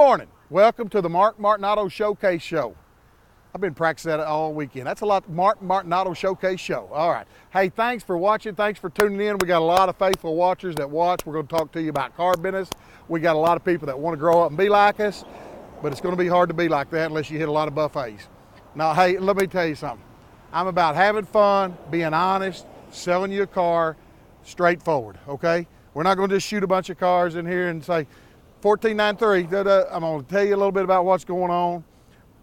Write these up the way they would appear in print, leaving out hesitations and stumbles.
morning. Welcome to the Mark Martin Auto Showcase Show. I've been practicing that all weekend. That's a lot. Mark Martin Auto Showcase Show. All right. Hey, thanks for watching. Thanks for tuning in. We got a lot of faithful watchers that watch. We're going to talk to you about car business. We got a lot of people that want to grow up and be like us, but it's going to be hard to be like that unless you hit a lot of buffets. Now, hey, let me tell you something. I'm about having fun, being honest, selling you a car, straightforward, okay? We're not going to just shoot a bunch of cars in here and say, 1493, I'm going to tell you a little bit about what's going on.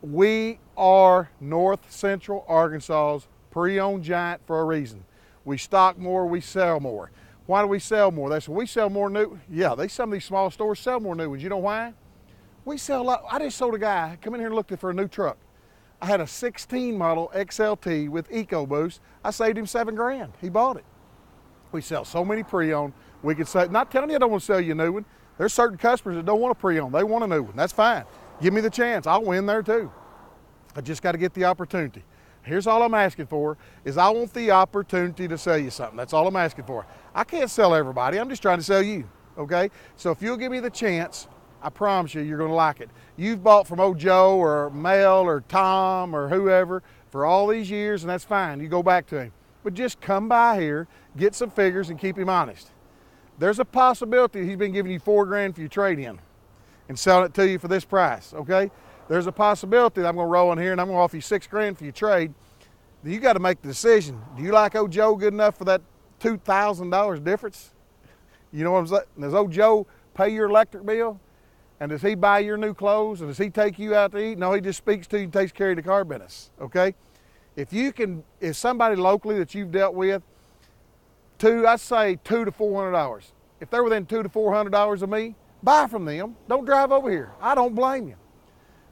We are North Central Arkansas's pre-owned giant for a reason. We stock more, we sell more. Why do we sell more? They say, we sell more new. Yeah, some of these small stores sell more new ones. You know why? We sell a lot. I just sold a guy, come in here looking for a new truck. I had a 16 model XLT with EcoBoost. I saved him $7 grand. He bought it. We sell so many pre-owned. We can say, not telling you I don't want to sell you a new one. There's certain customers that don't want a pre-owned. They want a new one. That's fine. Give me the chance. I'll win there too. I just got to get the opportunity. Here's all I'm asking for is I want the opportunity to sell you something. That's all I'm asking for. I can't sell everybody. I'm just trying to sell you, okay? So if you'll give me the chance, I promise you, you're going to like it. You've bought from old Joe or Mel or Tom or whoever for all these years, and that's fine. You go back to him. But just come by here, get some figures, and keep him honest. There's a possibility he's been giving you $4 grand for your trade-in and selling it to you for this price, okay? There's a possibility that I'm going to roll in here and I'm going to offer you $6 grand for your trade. You got to make the decision. Do you like old Joe good enough for that $2,000 difference? You know what I'm saying? Does old Joe pay your electric bill? And does he buy your new clothes? And does he take you out to eat? No, he just speaks to you and takes care of the car business, okay? If somebody locally that you've dealt with, I'd say $200 to $400. If they're within $200 to $400 of me, buy from them. Don't drive over here. I don't blame you.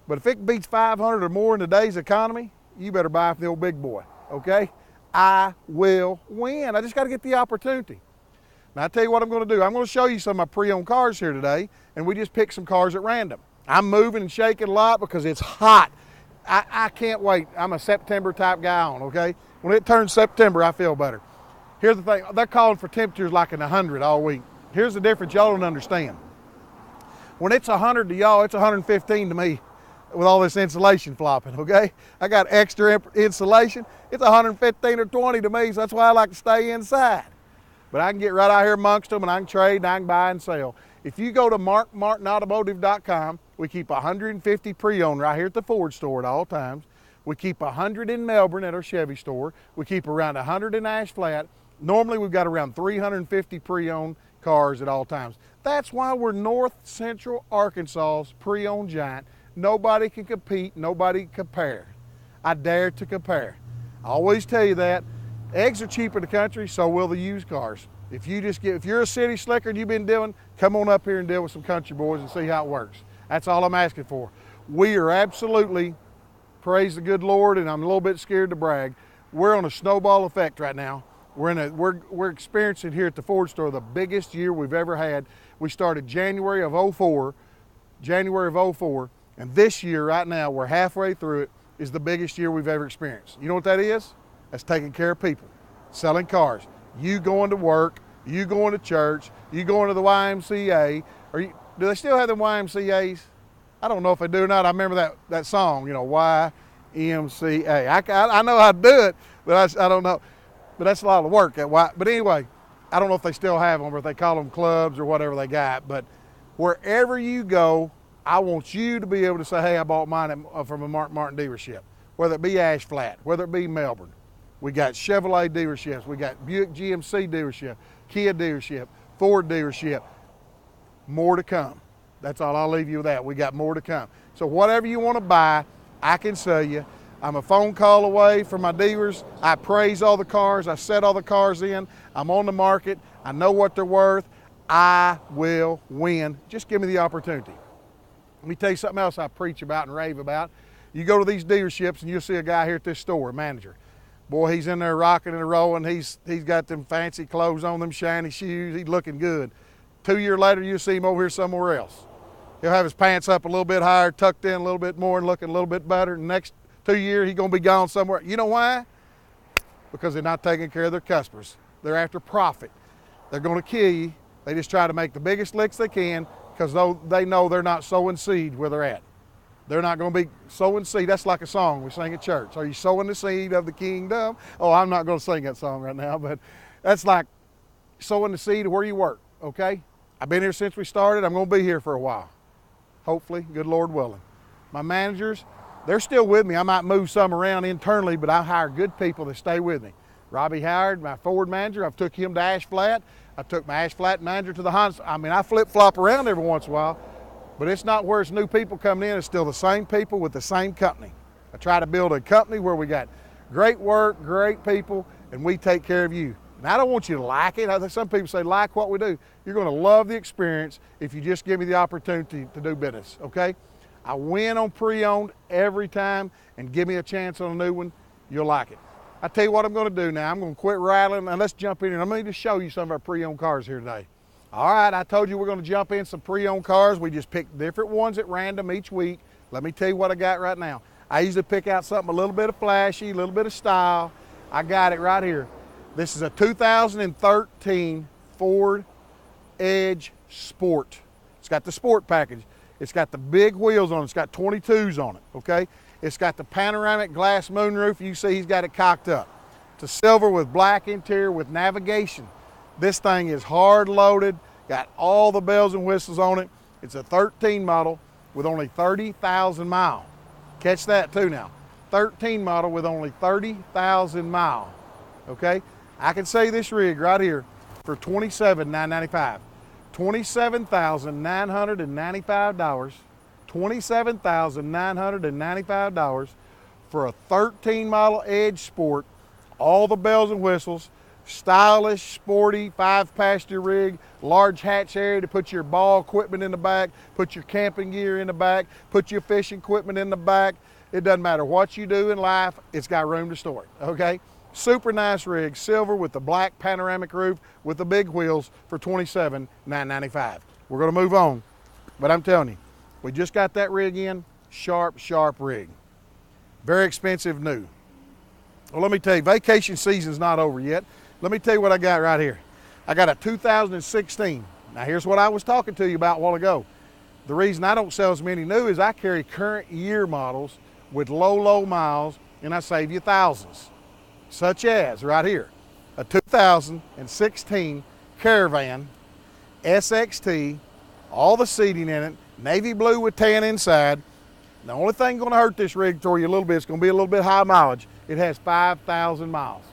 But if it beats $500 or more in today's economy, you better buy from the old big boy, okay? I will win. I just got to get the opportunity. Now, I tell you what I'm going to do. I'm going to show you some of my pre-owned cars here today, and we just pick some cars at random. I'm moving and shaking a lot because it's hot. I can't wait. I'm a September type guy on, okay? When it turns September, I feel better. Here's the thing. They're calling for temperatures like in 100 all week. Here's the difference y'all don't understand. When it's 100 to y'all, it's 115 to me with all this insulation flopping, okay? I got extra insulation. It's 115 or 20 to me, so that's why I like to stay inside. But I can get right out here amongst them, and I can trade, and I can buy and sell. If you go to markmartinautomotive.com, we keep 150 pre-owned right here at the Ford store at all times. We keep 100 in Melbourne at our Chevy store. We keep around 100 in Ash Flat. Normally, we've got around 350 pre-owned cars at all times. That's why we're North Central Arkansas's pre-owned giant. Nobody can compete, nobody can compare. I dare to compare. I always tell you that. Eggs are cheap in the country, so will the used cars. If you're a city slicker and you've been dealing, come on up here and deal with some country boys and see how it works. That's all I'm asking for. We are absolutely, praise the good Lord, and I'm a little bit scared to brag, we're on a snowball effect right now. We're experiencing here at the Ford store the biggest year we've ever had. We started January of 04, and this year right now, we're halfway through it, is the biggest year we've ever experienced. You know what that is? That's taking care of people, selling cars. You going to work, you going to church, you going to the YMCA. Do they still have them YMCAs? I don't know if they do or not. I remember that song, you know, YMCA. I know how to do it, but I don't know. But that's a lot of work. But anyway, I don't know if they still have them or if they call them clubs or whatever they got. But wherever you go, I want you to be able to say, hey, I bought mine from a Mark Martin dealership, whether it be Ash Flat, whether it be Melbourne. We got Chevrolet dealerships. We got Buick GMC dealership, Kia dealership, Ford dealership. More to come. That's all. I'll leave you with that. We got more to come. So whatever you want to buy, I can sell you. I'm a phone call away from my dealers. I appraise all the cars. I set all the cars in. I'm on the market. I know what they're worth. I will win. Just give me the opportunity. Let me tell you something else I preach about and rave about. You go to these dealerships and you'll see a guy here at this store, a manager. Boy, he's in there rocking and rolling. He's got them fancy clothes on, them shiny shoes. He's looking good. 2 years later, you'll see him over here somewhere else. He'll have his pants up a little bit higher, tucked in a little bit more, and looking a little bit better. And next 2 years, he's going to be gone somewhere. You know why? Because they're not taking care of their customers. They're after profit. They're going to kill you. They just try to make the biggest licks they can, because they know they're not sowing seed where they're at. They're not going to be sowing seed. That's like a song we sing at church. Are you sowing the seed of the kingdom? Oh, I'm not going to sing that song right now, but that's like sowing the seed of where you work, okay? I've been here since we started. I'm going to be here for a while. Hopefully, good Lord willing. My managers, they're still with me. I might move some around internally, but I hire good people to stay with me. Robbie Howard, my Ford manager, I've took him to Ash Flat. I took my Ash Flat manager to the Honda. I mean, I flip-flop around every once in a while, but it's not where it's new people coming in. It's still the same people with the same company. I try to build a company where we got great work, great people, and we take care of you. And I don't want you to like it. I think some people say, like what we do. You're going to love the experience if you just give me the opportunity to do business, okay? I win on pre-owned every time, and give me a chance on a new one, you'll like it. I tell you what I'm going to do now. I'm going to quit rattling, and let's jump in here. I'm going to show you some of our pre-owned cars here today. All right, I told you we're going to jump in some pre-owned cars. We just pick different ones at random each week. Let me tell you what I got right now. I usually pick out something a little bit of flashy, a little bit of style. I got it right here. This is a 2013 Ford Edge Sport. It's got the sport package. It's got the big wheels on it. It's got 22s on it, okay? It's got the panoramic glass moonroof. You see he's got it cocked up. It's a silver with black interior with navigation. This thing is hard loaded, got all the bells and whistles on it. It's a 13 model with only 30,000 miles. Catch that too now. 13 model with only 30,000 miles, okay? I can say this rig right here for $27,995. $27,995. $27,995 for a 13 model Edge Sport, all the bells and whistles, stylish, sporty, 5-passenger rig, large hatch area to put your ball equipment in the back, put your camping gear in the back, put your fishing equipment in the back. It doesn't matter what you do in life, it's got room to store it, okay? Super nice rig, silver with the black panoramic roof with the big wheels for $27,995. We're gonna move on, but I'm telling you, we just got that rig in, sharp rig. Very expensive new. Well, let me tell you, vacation season's not over yet. Let me tell you what I got right here. I got a 2016. Now here's what I was talking to you about a while ago. The reason I don't sell as many new is I carry current year models with low miles, and I save you thousands. Such as right here, a 2016 Caravan SXT, all the seating in it, navy blue with tan inside. The only thing going to hurt this rig for you a little bit, it's going to be a little bit high mileage. It has 5,000 miles.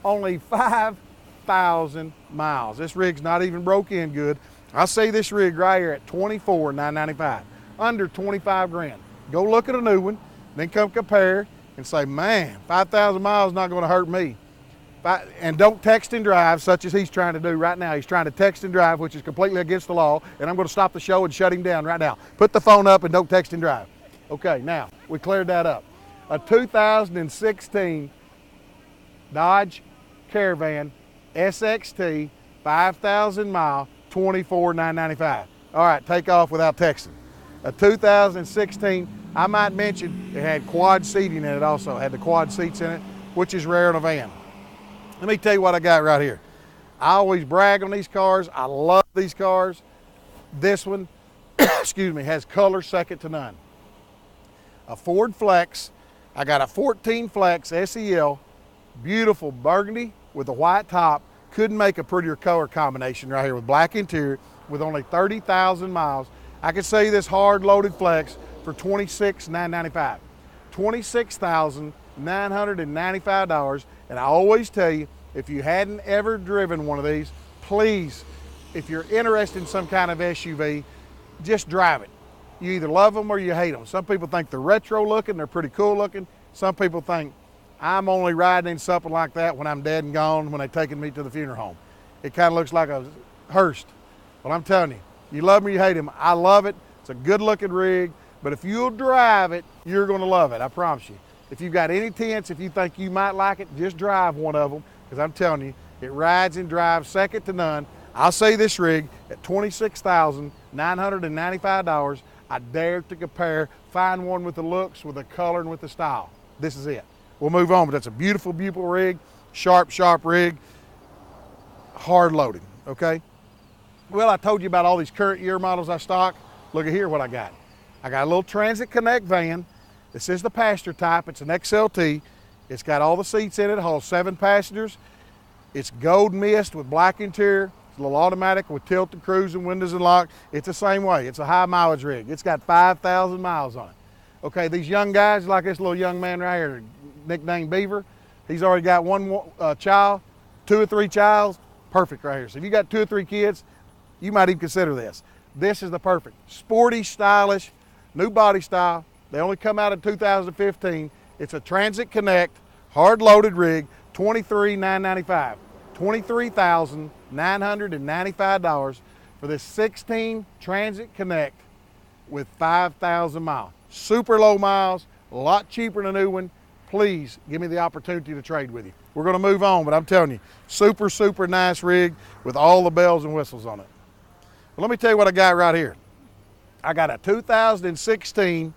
Only 5,000 miles. This rig's not even broke in good. I see this rig right here at $24,995, under 25 grand. Go look at a new one, then come compare and say, man, 5,000 miles is not going to hurt me. And don't text and drive, such as he's trying to do right now. He's trying to text and drive, which is completely against the law, and I'm going to stop the show and shut him down right now. Put the phone up and don't text and drive. Okay, now, we cleared that up. A 2016 Dodge Caravan SXT, 5,000 mile, $24,995. All right, take off without texting. A 2016, I might mention, it had quad seating in it also. It had the quad seats in it, which is rare in a van. Let me tell you what I got right here. I always brag on these cars. I love these cars. This one, excuse me, has color second to none. A Ford Flex. I got a 14 Flex SEL, beautiful burgundy with a white top. Couldn't make a prettier color combination right here with black interior with only 30,000 miles. I could sell you this hard loaded Flex for $26,995. $26,995. And I always tell you, if you hadn't ever driven one of these, please, if you're interested in some kind of SUV, just drive it. You either love them or you hate them. Some people think they're retro looking, they're pretty cool looking. Some people think I'm only riding in something like that when I'm dead and gone, when they're taking me to the funeral home. It kind of looks like a hearse. Well, I'm telling you, you love them or you hate them. I love it. It's a good looking rig, but if you'll drive it, you're gonna love it, I promise you. If you've got any tints, if you think you might like it, just drive one of them, because I'm telling you, it rides and drives second to none. I'll say this rig at $26,995. I dare to compare, find one with the looks, with the color, and with the style. This is it. We'll move on, but that's a beautiful rig, sharp rig, hard loaded, okay? Well, I told you about all these current year models I stock. Look at here what I got. I got a little Transit Connect van. This is the passenger type. It's an XLT. It's got all the seats in it. It holds 7 passengers. It's gold mist with black interior. It's a little automatic with tilt and cruise and windows and lock. It's the same way. It's a high mileage rig. It's got 5,000 miles on it. Okay, these young guys, like this little young man right here, nicknamed Beaver, he's already got one child, 2 or 3 childs, perfect right here. So if you got 2 or 3 kids, you might even consider this. This is the perfect. Sporty, stylish, new body style. They only come out in 2015. It's a Transit Connect, hard loaded rig, $23,995. $23,995 for this 16 Transit Connect with 5,000 miles. Super low miles, a lot cheaper than a new one. Please give me the opportunity to trade with you. We're going to move on, but I'm telling you, super, super nice rig with all the bells and whistles on it. Well, let me tell you what I got right here. I got a 2016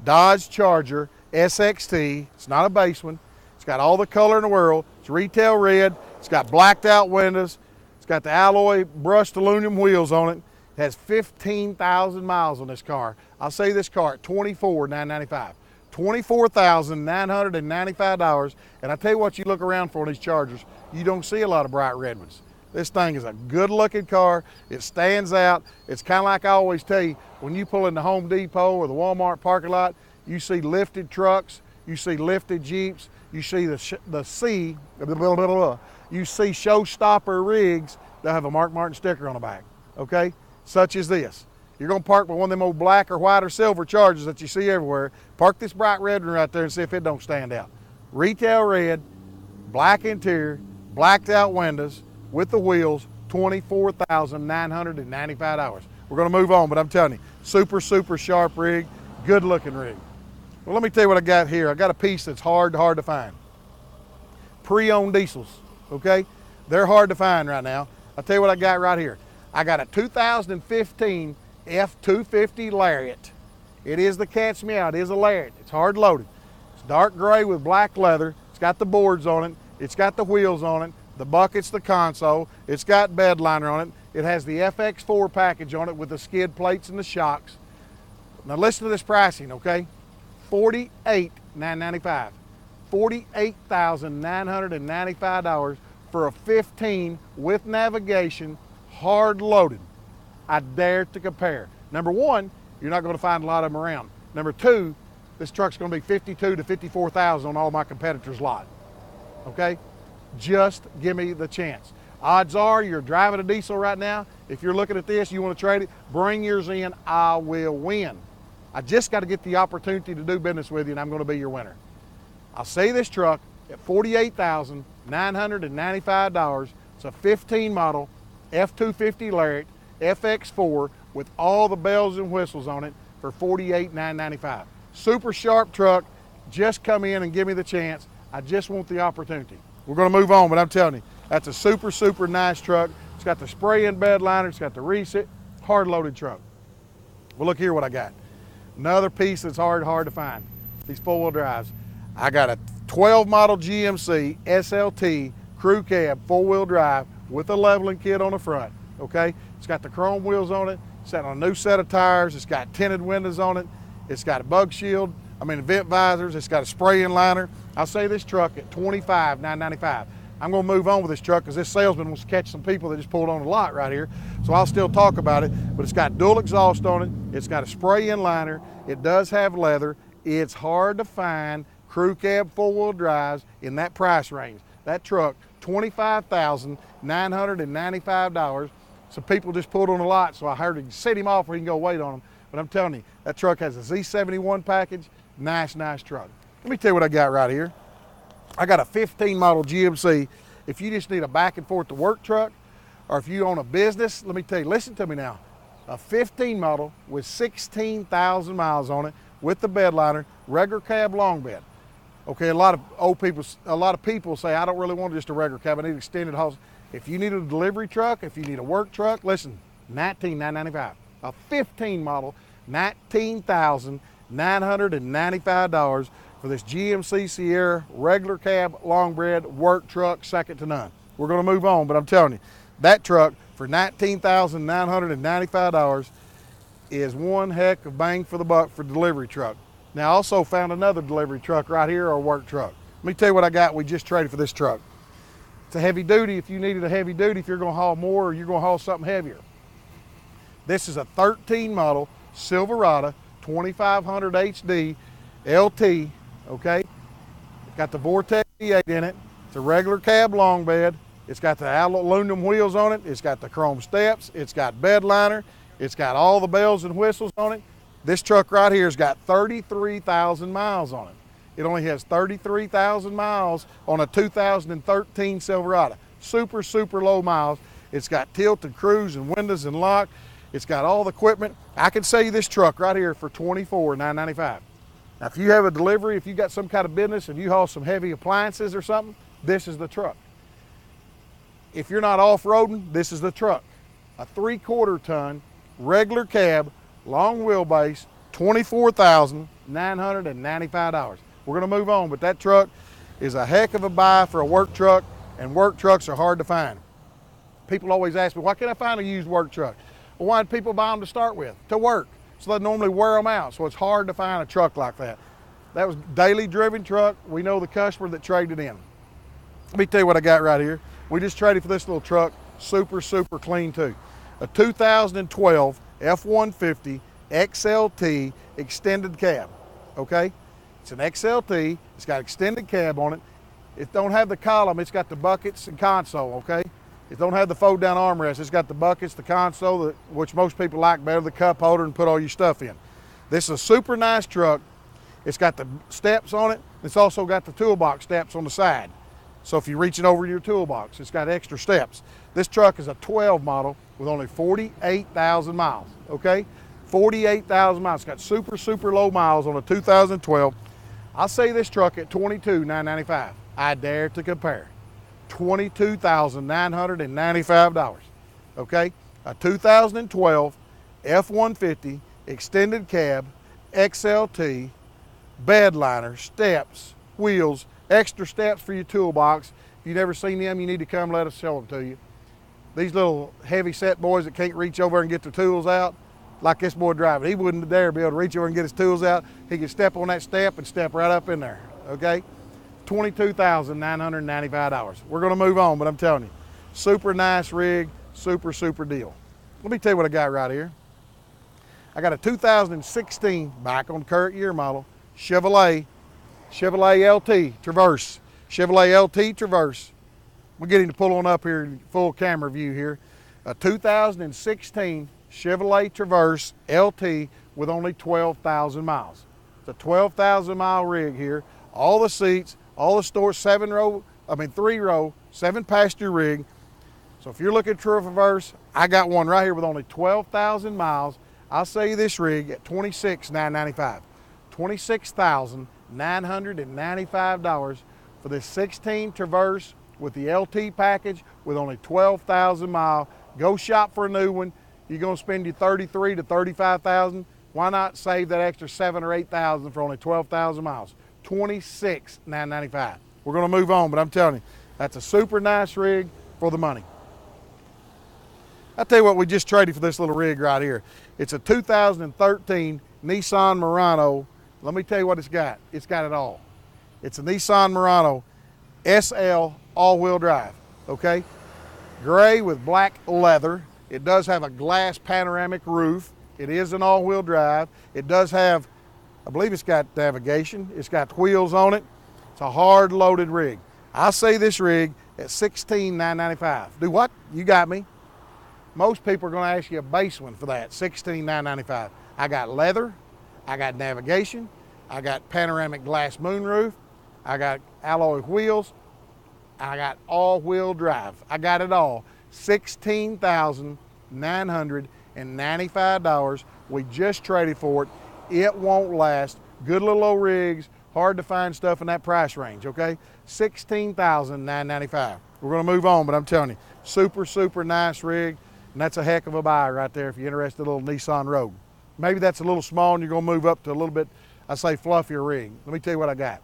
Dodge Charger SXT. It's not a base one. It's got all the color in the world. It's retail red. It's got blacked out windows. It's got the alloy brushed aluminum wheels on it. It has 15,000 miles on this car. I'll say this car at $24,995. $24,995. And I tell you what, you look around for on these Chargers, you don't see a lot of bright red ones. This thing is a good looking car. It stands out. It's kind of like I always tell you, when you pull in the Home Depot or the Walmart parking lot, you see lifted trucks, you see lifted Jeeps, you see you see showstopper rigs that have a Mark Martin sticker on the back, okay? Such as this. You're gonna park with one of them old black or white or silver Chargers that you see everywhere. Park this bright red one right there and see if it don't stand out. Retail red, black interior, blacked out windows with the wheels, $24,995. We're gonna move on, but I'm telling you, super, super sharp rig, good looking rig. Well, let me tell you what I got here. I got a piece that's hard to find. Pre-owned diesels, okay? They're hard to find right now. I'll tell you what I got right here. I got a 2015 F-250 Lariat. It is the cat's meow, it is a Lariat. It's hard loaded. It's dark gray with black leather. It's got the boards on it. It's got the wheels on it. The bucket's the console. It's got bed liner on it. It has the FX4 package on it with the skid plates and the shocks. Now listen to this pricing, okay? $48,995. $48,995 for a 15 with navigation, hard loaded. I dare to compare. Number one, you're not going to find a lot of them around. Number two, this truck's going to be $52,000 to $54,000 on all my competitors' lot. Okay? Just give me the chance. Odds are you're driving a diesel right now. If you're looking at this, you want to trade it, bring yours in, I will win. I just got to get the opportunity to do business with you, and I'm going to be your winner. I'll sell this truck at $48,995. It's a 15 model F-250 Lariat FX4 with all the bells and whistles on it for $48,995. Super sharp truck. Just come in and give me the chance. I just want the opportunity. We're going to move on, but I'm telling you, that's a super, super nice truck. It's got the spray-in bed liner. It's got the reset, hard-loaded truck. Well, look here what I got. Another piece that's hard to find. These four-wheel drives. I got a 12 model GMC SLT crew cab four-wheel drive with a leveling kit on the front, okay? It's got the chrome wheels on it. It's got a new set of tires. It's got tinted windows on it. It's got a bug shield, vent visors. It's got a spray-in liner. I'll say this truck at $25,995. I'm gonna move on with this truck because this salesman wants to catch some people that just pulled on a lot right here. So I'll still talk about it, but it's got dual exhaust on it. It's got a spray-in liner. It does have leather. It's hard to find crew cab four-wheel drives in that price range. That truck, $25,995. Some people just pulled on a lot, so I heard him set him off where he can go wait on them. But I'm telling you, that truck has a Z71 package. Nice truck. Let me tell you what I got right here. I got a 15 model GMC. If you just need a back and forth to work truck, or if you own a business, let me tell you, listen to me now. A 15 model with 16,000 miles on it with the bed liner, regular cab long bed. Okay, a lot of people say, I don't really want just a regular cab, I need extended hauls. If you need a delivery truck, if you need a work truck, listen, $19,995. A 15 model, $19,995 for this GMC Sierra regular cab long bed work truck, second to none. We're gonna move on, but I'm telling you, that truck for $19,995 is one heck of bang for the buck for delivery truck. Now I also found another delivery truck right here, or work truck. Let me tell you what I got. We just traded for this truck. It's a heavy duty if you needed a heavy duty, if you're gonna haul more or you're gonna haul something heavier. This is a 13 model Silverado 2500 HD LT, okay? It's got the Vortex V8 in it. It's a regular cab long bed. It's got the aluminum wheels on it. It's got the chrome steps. It's got bed liner. It's got all the bells and whistles on it. This truck right here has got 33,000 miles on it. It only has 33,000 miles on a 2013 Silverado. Super, super low miles. It's got tilted cruise and windows and lock. It's got all the equipment. I can sell you this truck right here for $24,995. Now, if you have a delivery, if you got some kind of business and you haul some heavy appliances or something, this is the truck. If you're not off-roading, this is the truck. A 3/4 ton, regular cab, long wheelbase, $24,995. We're gonna move on, but that truck is a heck of a buy for a work truck, and work trucks are hard to find. People always ask me, why can't I find a used work truck? Well, why do people buy them to start with? To work. So they normally wear them out, so it's hard to find a truck like that. That was daily driven truck. We know the customer that traded in. Let me tell you what I got right here. We just traded for this little truck, super, super clean too. A 2012 F-150 XLT extended cab, okay? It's an XLT, it's got extended cab on it. It don't have the column, it's got the buckets and console, okay? It don't have the fold down armrest, it's got the buckets, the console, which most people like better, the cup holder and put all your stuff in. This is a super nice truck. It's got the steps on it. It's also got the toolbox steps on the side. So if you're reaching over your toolbox, it's got extra steps. This truck is a 12 model with only 48,000 miles, okay? 48,000 miles. It's got super, super low miles on a 2012. I'll say this truck at $22,995. I dare to compare. $22,995, okay? A 2012 F-150 extended cab, XLT, bed liner, steps, wheels, extra steps for your toolbox. If you've never seen them, you need to come let us show them to you. These little heavy set boys that can't reach over and get their tools out, like this boy driving, he wouldn't dare be able to reach over and get his tools out. He could step on that step and step right up in there, okay? $22,995. We're gonna move on, but I'm telling you, super nice rig, super, super deal. Let me tell you what I got right here. I got a 2016, back on current year model, Chevrolet LT Traverse. Chevrolet LT Traverse. We'll get him to pull on up here, full camera view here. A 2016 Chevrolet Traverse LT with only 12,000 miles. It's a 12,000 mile rig here. All the seats, all the stores, 3-row, 7-passenger rig. So if you're looking for a Traverse, I got one right here with only 12,000 miles. I'll sell you this rig at $26,995. $26,995 for this 16 Traverse with the LT package with only 12,000 miles. Go shop for a new one. You're gonna spend your $33,000 to $35,000. Why not save that extra $7,000 or $8,000 for only 12,000 miles? $26,995. We're gonna move on, but I'm telling you, that's a super nice rig for the money. I'll tell you what, we just traded for this little rig right here. It's a 2013 Nissan Murano. Let me tell you what it's got. It's got it all. It's a Nissan Murano SL all-wheel drive, okay? Gray with black leather. It does have a glass panoramic roof. It is an all-wheel drive. It does have, I believe it's got navigation. It's got wheels on it. It's a hard loaded rig. I'll say this rig at $16,995. Do what? You got me. Most people are gonna ask you a base one for that, $16,995. I got leather, I got navigation, I got panoramic glass moonroof, I got alloy wheels, I got all-wheel drive. I got it all. $16,995. We just traded for it. It won't last. Good little old rigs, hard to find stuff in that price range, okay? $16,995. We're gonna move on, but I'm telling you, super, super nice rig, and that's a heck of a buy right there if you're interested in a little Nissan Rogue. Maybe that's a little small and you're gonna move up to a little bit, I say fluffier rig. Let me tell you what I got.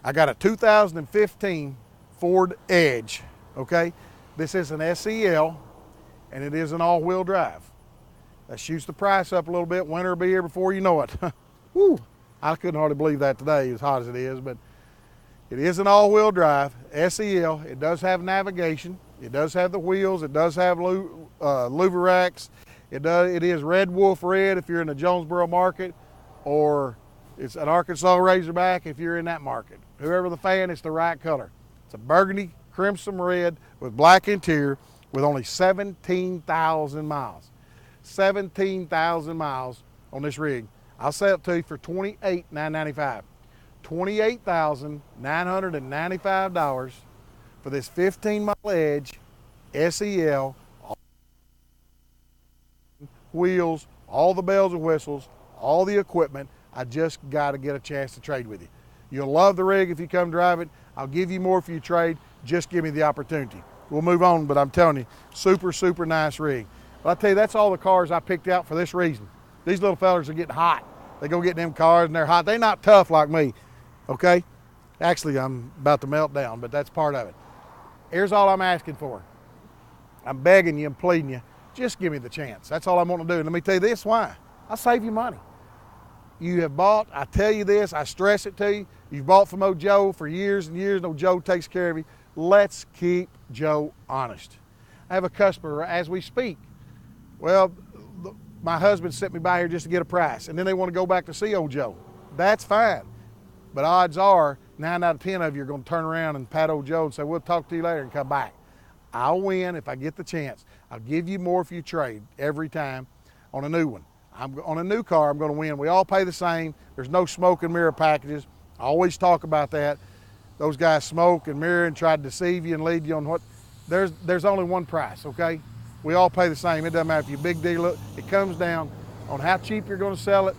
I got a 2015 Ford Edge, okay? This is an SEL, and it is an all-wheel drive. That shoots the price up a little bit. Winter will be here before you know it. Woo! I couldn't hardly believe that today, as hot as it is, but it is an all-wheel drive, SEL. It does have navigation. It does have the wheels. It does have louver racks. It is Red Wolf red if you're in the Jonesboro market, or it's an Arkansas Razorback if you're in that market. Whoever the fan, it's the right color. It's a burgundy crimson red with black interior with only 17,000 miles. 17,000 miles on this rig. I'll sell it to you for $28,995. $28,995 for this 15-mile Edge SEL, wheels, all the bells and whistles, all the equipment. I just got to get a chance to trade with you. You'll love the rig if you come drive it. I'll give you more if you trade. Just give me the opportunity. We'll move on, but I'm telling you, super, super nice rig. But I tell you, that's all the cars I picked out for this reason. These little fellas are getting hot. They go get in them cars and they're hot. They're not tough like me, okay? Actually, I'm about to melt down, but that's part of it. Here's all I'm asking for. I'm begging you and pleading you, just give me the chance. That's all I'm wanting to do. And let me tell you this, why? I'll save you money. You have bought, I tell you this, I stress it to you, you've bought from old Joe for years and years, and old Joe takes care of you. Let's keep Joe honest. I have a customer as we speak. Well, my husband sent me by here just to get a price, and then they want to go back to see old Joe. That's fine. But odds are 9 out of 10 of you are going to turn around and pat old Joe and say, we'll talk to you later, and come back. I'll win if I get the chance. I'll give you more if you trade every time on a new one. On a new car, I'm going to win. We all pay the same. There's no smoke and mirror packages. I always talk about that. Those guys smoke and mirror and try to deceive you and lead you on what. There's only one price, okay? We all pay the same. It doesn't matter if you're a big dealer. It comes down on how cheap you're going to sell it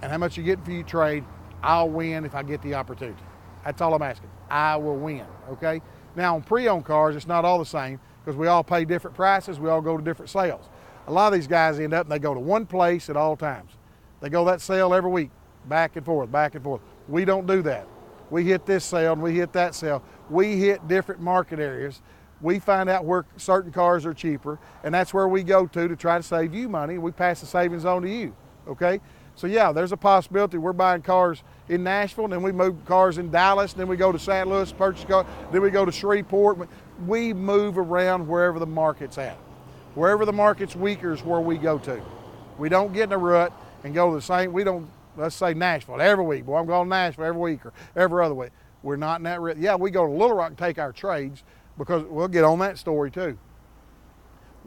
and how much you get for your trade. I'll win if I get the opportunity. That's all I'm asking. I will win, okay? Now, on pre-owned cars, it's not all the same because we all pay different prices. We all go to different sales. A lot of these guys end up and they go to one place at all times. They go that sale every week, back and forth, back and forth. We don't do that. We hit this sale and we hit that sale. We hit different market areas. We find out where certain cars are cheaper, and that's where we go to try to save you money. We pass the savings on to you, okay? So yeah, there's a possibility we're buying cars in Nashville, and then we move cars in Dallas, and then we go to St. Louis, purchase cars, then we go to Shreveport. We move around wherever the market's at. Wherever the market's weaker is where we go to. We don't get in a rut and go to the same, we don't, let's say Nashville every week. Boy, I'm going to Nashville every week or every other week. We're not in that rut. Yeah, we go to Little Rock and take our trades, because we'll get on that story too.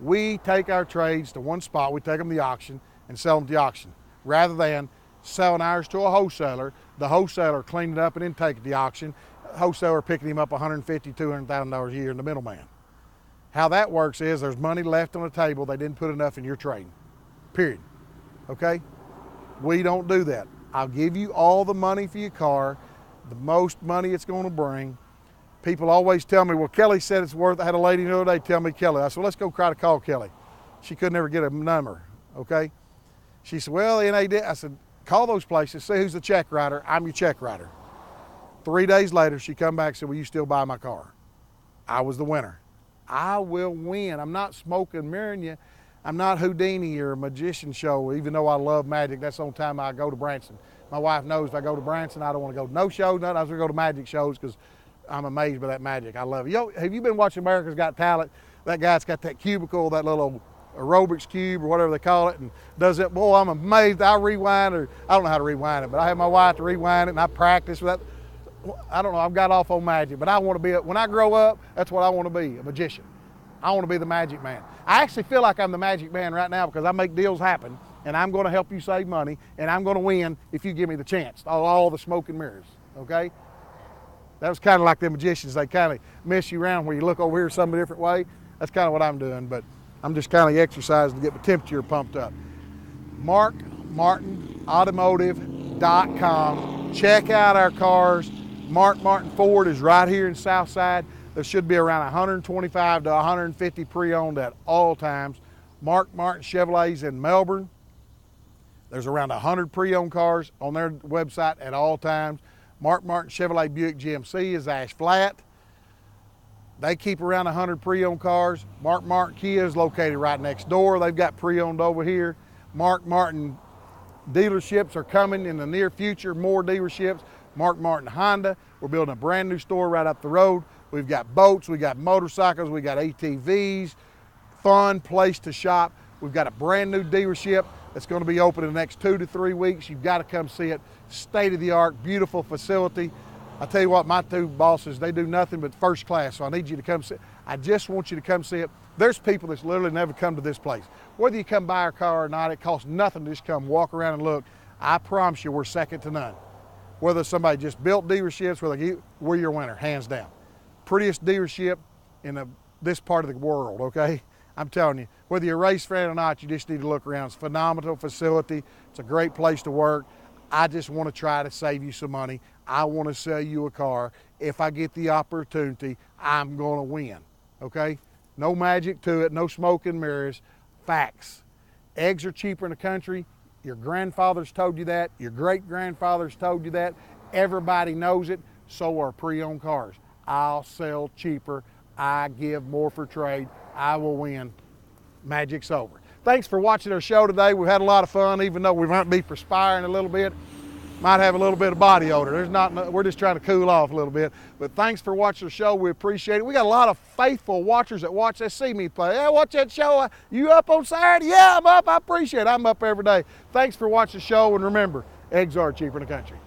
We take our trades to one spot, we take them to the auction and sell them to the auction, rather than selling ours to a wholesaler, the wholesaler cleaning it up and then take it to the auction, wholesaler picking him up $150,000, $200,000 a year in the middleman. How that works is there's money left on the table, they didn't put enough in your trade, period, okay? We don't do that. I'll give you all the money for your car, the most money it's gonna bring. People always tell me, well, Kelly said it's worth, I had a lady the other day tell me Kelly. I said, well, let's go try to call Kelly. She could never get a number, okay? She said, well, NAD. I said, call those places, see who's the check writer. I'm your check writer. 3 days later, she come back and said, will you still buy my car? I was the winner. I will win. I'm not smoking, mirroring you. I'm not Houdini or a magician show, even though I love magic. That's the only time I go to Branson. My wife knows if I go to Branson, I don't want to go to no shows, nothing. I was going to go to magic shows because I'm amazed by that magic. I love it. Yo, have you been watching America's Got Talent? That guy's got that cubicle, that little aerobics cube or whatever they call it, and does it. Boy, I'm amazed. I rewind, or I don't know how to rewind it, but I have my wife to rewind it, and I practice with that. I don't know, I've got off on magic, but I want to be, when I grow up, that's what I want to be, a magician. I want to be the magic man. I actually feel like I'm the magic man right now because I make deals happen, and I'm going to help you save money, and I'm going to win if you give me the chance. All the smoke and mirrors, okay? That was kind of like the magicians. They kind of mess you around where you look over here some different way. That's kind of what I'm doing, but I'm just kind of exercising to get my temperature pumped up. MarkMartinAutomotive.com. Check out our cars. Mark Martin Ford is right here in Southside. There should be around 125 to 150 pre-owned at all times. Mark Martin Chevrolet's in Melbourne. There's around 100 pre-owned cars on their website at all times. Mark Martin Chevrolet Buick GMC is Ash Flat. They keep around 100 pre-owned cars. Mark Martin Kia is located right next door. They've got pre-owned over here. Mark Martin dealerships are coming in the near future, more dealerships. Mark Martin Honda, we're building a brand new store right up the road. We've got boats, we got motorcycles, we got ATVs, fun place to shop. We've got a brand new dealership that's going to be open in the next 2 to 3 weeks. You've got to come see it. State-of-the-art, beautiful facility. I tell you what, my two bosses, they do nothing but first class, so I need you to come see it. I just want you to come see it. There's people that's literally never come to this place. Whether you come buy our car or not, it costs nothing to just come walk around and look. I promise you we're second to none. Whether somebody just built dealerships, we're your winner, hands down. Prettiest dealership in this part of the world, okay? I'm telling you, whether you're a race fan or not, you just need to look around. It's a phenomenal facility. It's a great place to work. I just want to try to save you some money. I want to sell you a car. If I get the opportunity, I'm going to win, okay? No magic to it, no smoke and mirrors, facts. Eggs are cheaper in the country. Your grandfathers told you that. Your great-grandfathers told you that. Everybody knows it. So are pre-owned cars. I'll sell cheaper. I give more for trade. I will win. Magic's over. Thanks for watching our show today. We've had a lot of fun, even though we might be perspiring a little bit. Might have a little bit of body odor. We're just trying to cool off a little bit. But thanks for watching the show. We appreciate it. We got a lot of faithful watchers that watch. They see me play. Hey, watch that show. You up on Saturday? Yeah, I'm up. I appreciate it. I'm up every day. Thanks for watching the show. And remember, eggs are cheaper in the country.